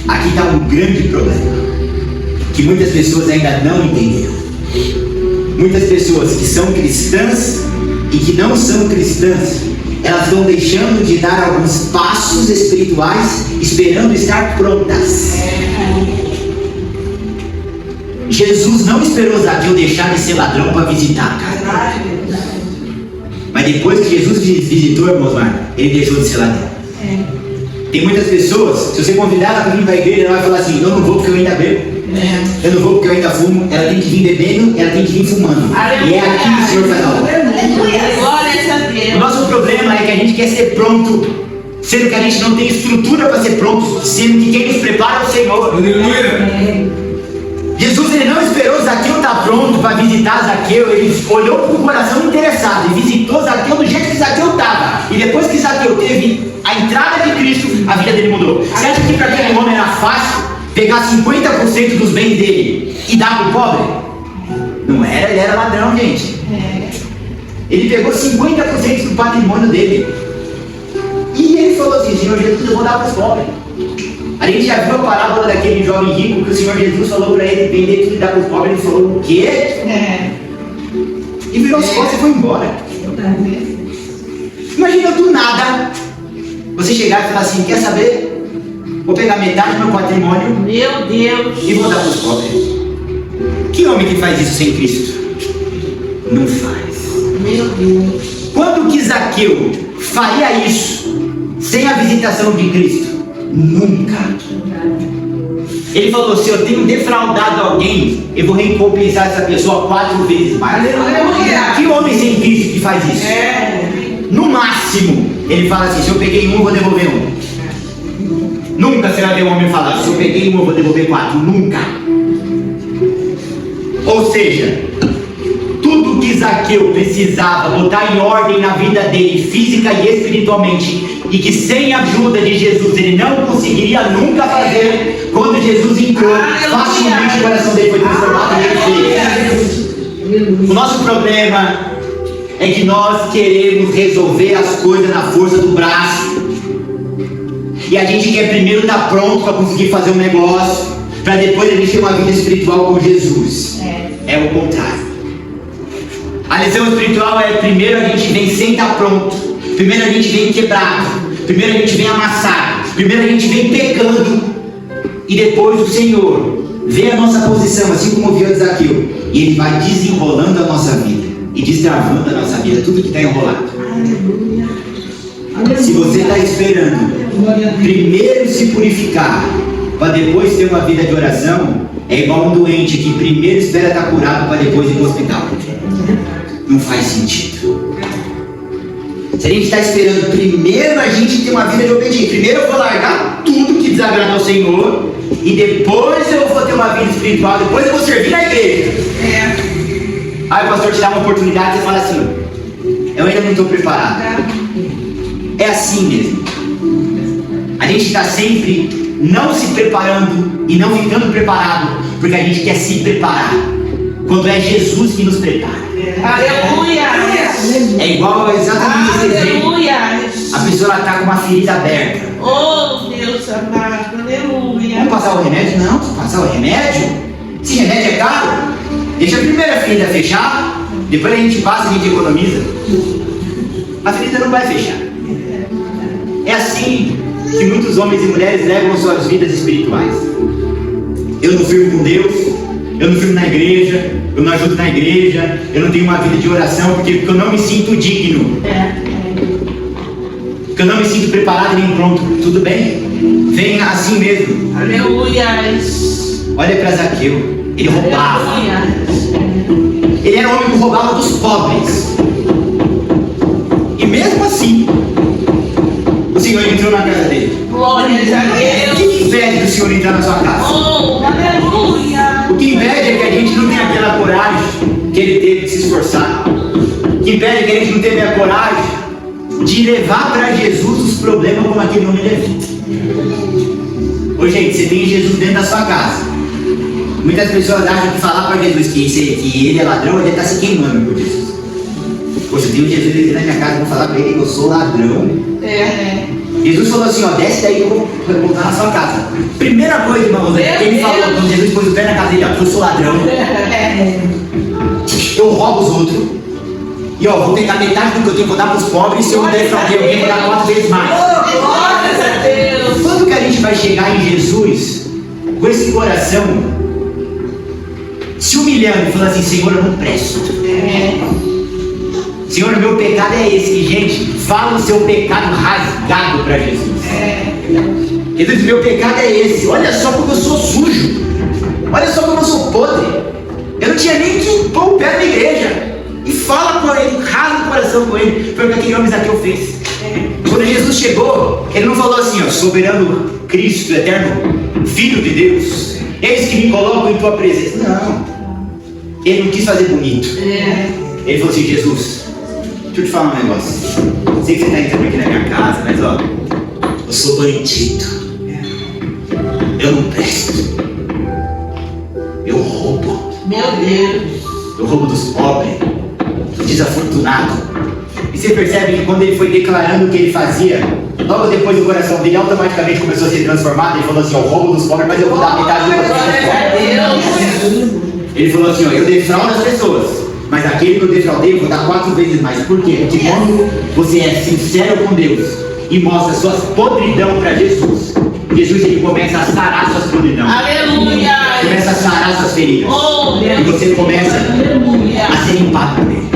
Aqui está um grande problema que muitas pessoas ainda não entenderam. Muitas pessoas que são cristãs e que não são cristãs, elas estão deixando de dar alguns passos espirituais, esperando estar prontas. Jesus não esperou Zaqueu deixar de ser ladrão para visitar, cara. Mas depois que Jesus visitou, irmãos, ele deixou de ser ladrão. Tem muitas pessoas, se você convidar ela para vir para a igreja, ela vai falar assim: eu não vou porque eu ainda bebo. Eu não vou porque eu ainda fumo. Ela tem que vir bebendo, ela tem que vir fumando. E é aqui que o Senhor faz a obra. Glórias a Deus. O nosso problema é que a gente quer ser pronto, sendo que a gente não tem estrutura para ser pronto, sendo que quem nos prepara é o Senhor. Aleluia. Jesus ele não esperou Zaqueu estar pronto para visitar Zaqueu, ele olhou com o coração interessado e visitou Zaqueu do jeito que Zaqueu estava. E depois que Zaqueu teve a entrada de Cristo, a vida dele mudou. Você acha que para aquele homem era fácil pegar 50% dos bens dele e dar para o pobre? Não era, ele era ladrão, gente. Ele pegou 50% do patrimônio dele. E ele falou assim: Senhor Jesus, eu vou dar para os pobres. A gente já viu a parábola daquele jovem rico que o Senhor Jesus falou para ele vender tudo e dar para os pobres. Ele falou: o quê? E virou as costas e foi embora. Imagina do nada você chegar e falar assim: quer saber? Vou pegar metade do meu patrimônio Meu Deus. e vou dar para os pobres. Que homem que faz isso sem Cristo? Não faz. Meu Deus. Quando que Zaqueu faria isso sem a visitação de Cristo? Nunca. Ele falou: se eu tenho defraudado alguém, eu vou recompensar essa pessoa 4 vezes mais. Aleluia. Que homem sem Cristo que faz isso? No máximo, ele fala assim: se eu peguei um, eu vou devolver um. Nunca você vai ver um homem falar: se eu peguei um, eu vou devolver 4. Nunca. Ou seja, tudo que Zaqueu precisava botar em ordem na vida dele, física e espiritualmente, e que sem a ajuda de Jesus ele não conseguiria nunca fazer, quando Jesus entrou, facilmente o coração dele foi transformado e ele fez. O nosso problema é que nós queremos resolver as coisas na força do braço, e a gente quer primeiro estar pronto para conseguir fazer um negócio, para depois a gente ter uma vida espiritual com Jesus. É o contrário. A lição espiritual é: primeiro a gente vem sem estar pronto, primeiro a gente vem quebrado, primeiro a gente vem amassado, primeiro a gente vem pecando, e depois o Senhor vê a nossa posição, assim como viu Zaqueu, e Ele vai desenrolando a nossa vida e destravando a nossa vida, tudo que está enrolado. Se você está esperando primeiro se purificar para depois ter uma vida de oração, é igual um doente que primeiro espera estar curado para depois ir para o hospital. Não faz sentido. Se a gente está esperando primeiro a gente ter uma vida de obediência, primeiro eu vou largar tudo que desagrada ao Senhor, e depois eu vou ter uma vida espiritual, depois eu vou servir na igreja. Aí o pastor te dá uma oportunidade e você fala assim: eu ainda não estou preparado. É assim mesmo. A gente está sempre não se preparando e não ficando preparado, porque a gente quer se preparar, quando é Jesus que nos prepara. Aleluia. É igual exatamente esse exemplo. Aleluia. A pessoa está com uma ferida aberta. Oh, Deus amado. Aleluia. Vamos passar o remédio? Não, passar o remédio? Esse remédio é caro. Deixa a primeira ferida fechar, depois a gente passa e a gente economiza. A ferida não vai fechar. É assim que muitos homens e mulheres levam suas vidas espirituais. Eu não firmo com Deus, eu não firmo na igreja, eu não ajudo na igreja, eu não tenho uma vida de oração porque eu não me sinto digno, porque eu não me sinto preparado nem pronto. Tudo bem, vem assim mesmo. Aleluia. Olha para Zaqueu, ele roubava. Ele era um homem que roubava dos pobres, e mesmo assim o Senhor entrou na casa dele. Glória a Deus. O que impede do Senhor entrar na sua casa? Oh, aleluia. O que impede é que a gente não tenha aquela coragem que ele teve de se esforçar. O que impede é que a gente não teve a coragem de levar para Jesus os problemas como aquele homem levou. Ô gente, você tem Jesus dentro da sua casa. Muitas pessoas acham que falar para Jesus que ele é ladrão, ele está se queimando por Jesus. Poxa, eu tenho Jesus dentro da minha casa, eu vou falar para ele que eu sou ladrão. Jesus falou assim: ó, desce daí que eu vou voltar na sua casa. Primeira coisa, irmãos, ele falou, quando Jesus pôs o pé na casa dele: ó, eu sou ladrão, eu roubo os outros, e ó, vou pegar metade do que eu tenho, vou dar para os pobres, e se eu não defraudar alguém, vou dar 4 vezes mais. Glória a Deus. Quando que a gente vai chegar em Jesus com esse coração se humilhando e falando assim: Senhor, eu não presto. Senhor, o meu pecado é esse. E, gente, fala o seu pecado rasgado para Jesus. Jesus, meu pecado é esse. Olha só como eu sou sujo. Olha só como eu sou podre. Eu não tinha nem que pôr o pé na igreja. E fala com ele, rasga o coração com ele. Foi o que aquele homem Zaqueu fez. Quando Jesus chegou, ele não falou assim: ó, soberano Cristo, eterno Filho de Deus, eis que me coloco em tua presença. Não. Ele não quis fazer bonito. Ele falou assim: Jesus, deixa eu te falar um negócio. Sei que você está entrando aqui na minha casa, mas ó, eu sou bandido. Eu não presto. Eu roubo. Meu Deus. Eu roubo dos pobres, dos desafortunados. E você percebe que quando ele foi declarando o que ele fazia, logo depois o coração dele automaticamente começou a ser transformado. Ele falou assim: eu roubo dos pobres, mas eu vou dar metade do que eu tenho. Ele falou assim: ó, eu defraudo as pessoas, mas aquele que eu defraudei eu vou dar 4 vezes mais. Por quê? Porque quando você é sincero com Deus e mostra suas podridão para Jesus, Jesus ele começa a sarar suas podridões. Aleluia. Começa a sarar suas feridas. Oh, E você começa a ser limpado por ele.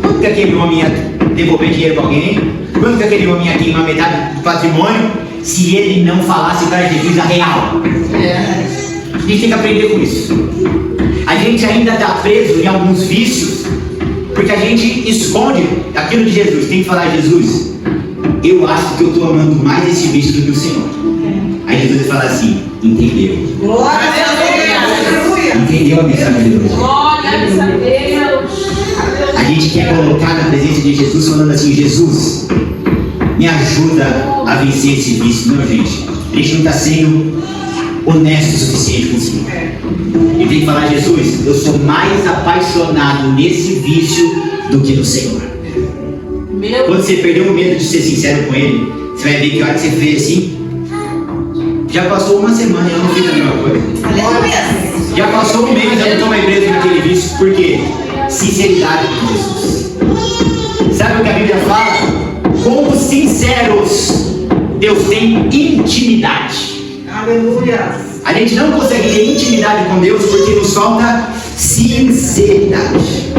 Quando que aquele homem ia devolver dinheiro para alguém? Quando que aquele homem ia queimar metade do patrimônio? Se ele não falasse para Jesus a real. A gente tem que aprender com isso. A gente ainda está preso em alguns vícios porque a gente esconde aquilo de Jesus. Tem que falar: Jesus, eu acho que eu estou amando mais esse vício do que o Senhor. Aí Jesus fala assim: entendeu? Glória a Deus. Entendeu a mensagem de Deus? Glória a Deus. A gente quer colocar na presença de Jesus falando assim: Jesus, me ajuda a vencer esse vício. Não, gente, a gente não está sendo honesto o suficiente com o Senhor. E tem que falar: Jesus, eu sou mais apaixonado nesse vício do que no Senhor. Quando você perdeu o medo de ser sincero com Ele, você vai ver que a hora que você fez assim, já passou uma semana e eu não fiz a mesma coisa. Já passou um mês e eu não estou mais preso naquele vício. Por quê? Sinceridade com Jesus. Sabe o que a Bíblia fala? Com os sinceros, Deus tem intimidade. Aleluia. A gente não consegue ter intimidade com Deus porque nos falta sinceridade.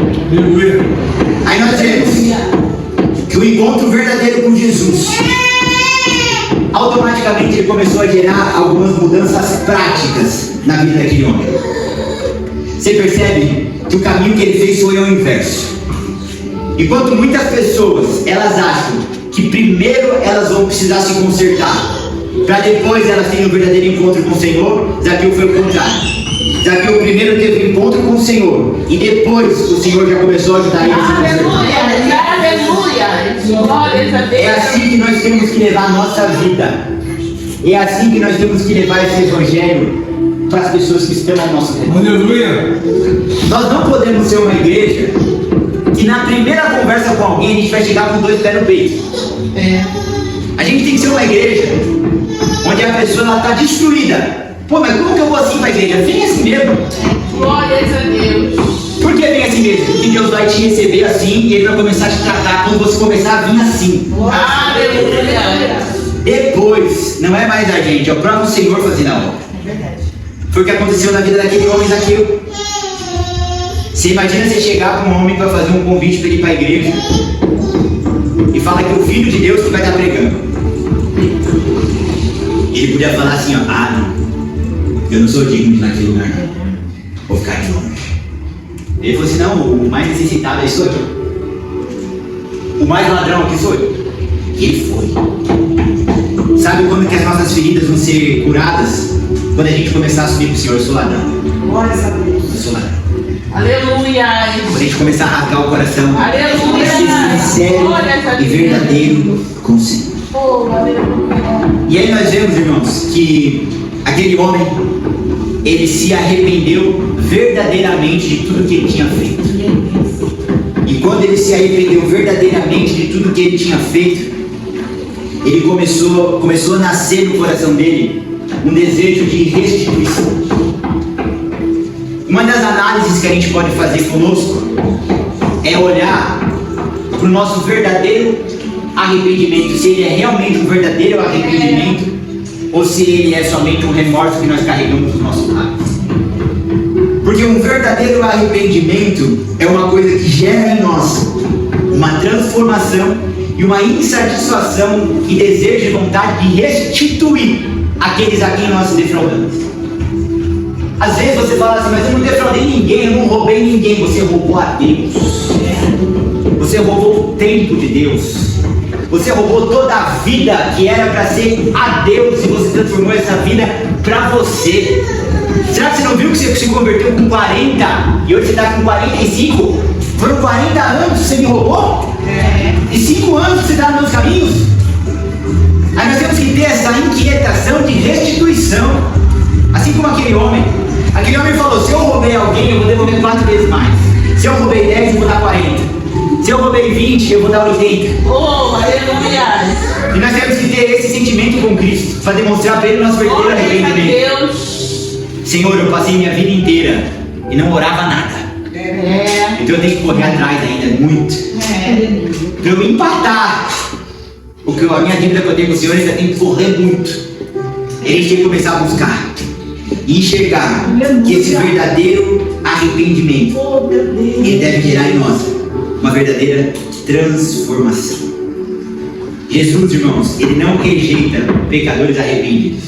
Aí nós vemos que o encontro verdadeiro com Jesus, automaticamente ele começou a gerar algumas mudanças práticas na vida daquele homem. Você percebe que o caminho que ele fez foi ao inverso. Enquanto muitas pessoas elas acham que primeiro elas vão precisar se consertar para depois elas terem um verdadeiro encontro com o Senhor, Zaqueu foi o contrário. Zaqueu primeiro teve um encontro com o Senhor e depois o Senhor já começou a ajudar ele a se consertar. Aleluia. Glória a Deus. É assim que nós temos que levar a nossa vida. É assim que nós temos que levar esse evangelho para as pessoas que estão ao nosso redor. Aleluia. Nós não podemos ser uma igreja que na primeira conversa com alguém a gente vai chegar com 2 pés no peito. A gente tem que ser uma igreja onde a pessoa está destruída. Pô, mas como que eu vou assim para a igreja? Vem assim mesmo. Glória a Deus. Por que vem assim mesmo? Porque Deus vai te receber assim e Ele vai começar a te tratar quando você começar a vir assim. Aleluia. Depois, não é mais a gente, é o próprio Senhor fazendo a obra. Foi o que aconteceu na vida daquele homem Zaqueu. Você imagina você chegar para um homem para fazer um convite para ele ir para a igreja e fala que é o Filho de Deus que vai estar pregando. Ele podia falar assim: ó, não, eu não sou digno de ir naquele lugar, não. Vou ficar de longe. Ele falou assim: não, o mais necessitado aí sou eu. O mais ladrão aqui sou eu. E ele foi. Sabe quando que as nossas feridas vão ser curadas? Quando a gente começar a subir para o Senhor: eu sou ladrão. Glória a Deus. Eu sou ladrão. Aleluia. Quando a gente começar a rasgar o coração, Aleluia. ser sincero e verdadeiro com o Senhor. Oh, aleluia. E aí nós vemos, irmãos, que aquele homem, ele se arrependeu verdadeiramente de tudo que ele tinha feito. E quando ele se arrependeu verdadeiramente de tudo que ele tinha feito, ele começou a nascer no coração dele um desejo de restituição. Uma das análises que a gente pode fazer conosco é olhar para o nosso verdadeiro arrependimento, se ele é realmente um verdadeiro arrependimento ou se ele é somente um remorso que nós carregamos nos nossos lados. Porque um verdadeiro arrependimento é uma coisa que gera em nós uma transformação e uma insatisfação e desejo e vontade de restituir aqueles a quem nós defraudamos. Às vezes você fala assim: mas eu não defraudei ninguém, eu não roubei ninguém. Você roubou a Deus. Você roubou o tempo de Deus. Você roubou toda a vida que era para ser a Deus e você transformou essa vida para você. Será que você não viu que você se converteu com 40 e hoje você está com 45? Foram 40 anos que você me roubou? E 5 anos que você está nos meus caminhos? Aí nós temos que ter essa inquietação de restituição. Assim como aquele homem falou: se eu roubei alguém, eu vou devolver 4 vezes mais. Se eu roubei 10, eu vou dar 40. Se eu roubei 20, eu vou dar 80. Oh, aleluia. E nós temos que ter esse sentimento com Cristo para demonstrar para Ele o nosso verdadeiro arrependimento. Deus. Senhor, eu passei minha vida inteira e não orava nada. Então eu tenho que correr atrás ainda, muito. Para eu empatar a minha dívida que eu tenho com o Senhor, eu ainda tenho que correr muito. a gente tem que começar a buscar e enxergar que esse verdadeiro arrependimento, ele deve gerar em nós uma verdadeira transformação. Jesus, irmãos, ele não rejeita pecadores arrependidos.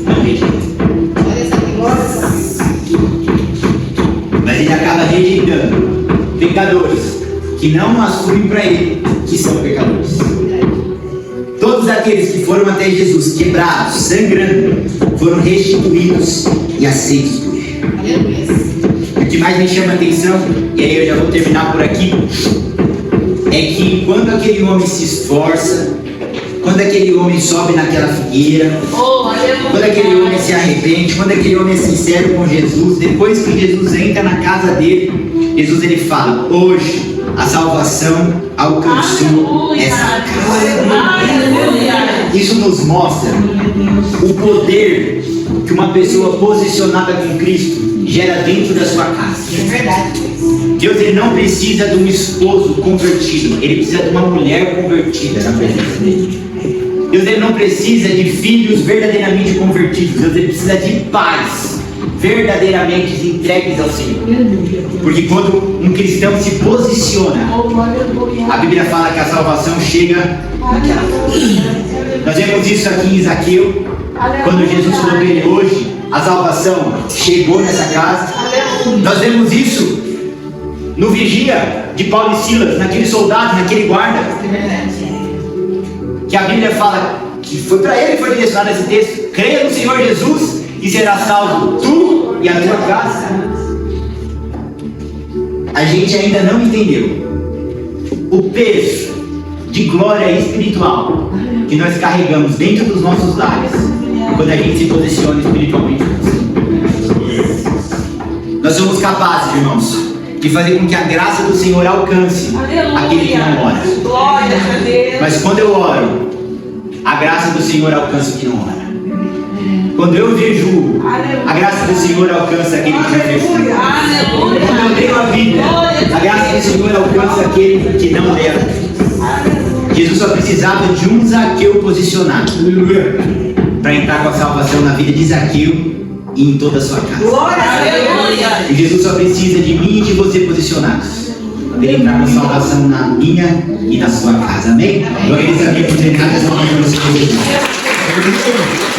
Não rejeita. Mas ele acaba rejeitando pecadores que não assumem para ele que são pecadores. Todos aqueles que foram até Jesus quebrados, sangrando, foram restituídos e aceitos por ele. O que mais me chama a atenção, e aí eu já vou terminar por aqui, é que quando aquele homem se esforça, quando aquele homem sobe naquela figueira, quando aquele homem se arrepende, quando aquele homem é sincero com Jesus, depois que Jesus entra na casa dele, Jesus ele fala: hoje a salvação alcançou essa casa. Isso nos mostra o poder que uma pessoa posicionada com Cristo gera dentro da sua casa. É verdade. Deus ele não precisa de um esposo convertido, ele precisa de uma mulher convertida na presença dele. Deus ele não precisa de filhos verdadeiramente convertidos, Deus ele precisa de pais verdadeiramente entregues ao Senhor. Porque quando um cristão se posiciona, a Bíblia fala que a salvação chega naquela casa. Nós vemos isso aqui em Zaqueu, quando Jesus falou para ele: hoje a salvação chegou nessa casa. Nós vemos isso no vigia de Paulo e Silas, naquele soldado, naquele guarda, que a Bíblia fala que foi para ele que foi direcionado esse texto: creia no Senhor Jesus e será salvo tu e a tua casa. A gente ainda não entendeu o peso de glória espiritual que nós carregamos dentro dos nossos lares quando a gente se posiciona espiritualmente. Nós somos capazes, irmãos, de fazer com que a graça do Senhor alcance aquele que não ora. Mas quando eu oro, a graça do Senhor alcança o que não ora. Quando eu jejuo, a graça do Senhor alcança aquele que não jejua. Quando eu leio a Bíblia, a graça do Senhor alcança aquele que não lê. Jesus só precisava de um Zaqueu posicionado para entrar com a salvação na vida de Zaqueu e em toda a sua casa. E Jesus só precisa de mim e de você posicionados para ele entrar com a salvação na minha e na sua casa. Amém? Glória a Deus, amém, por ter nada essa manhã no Senhor Jesus.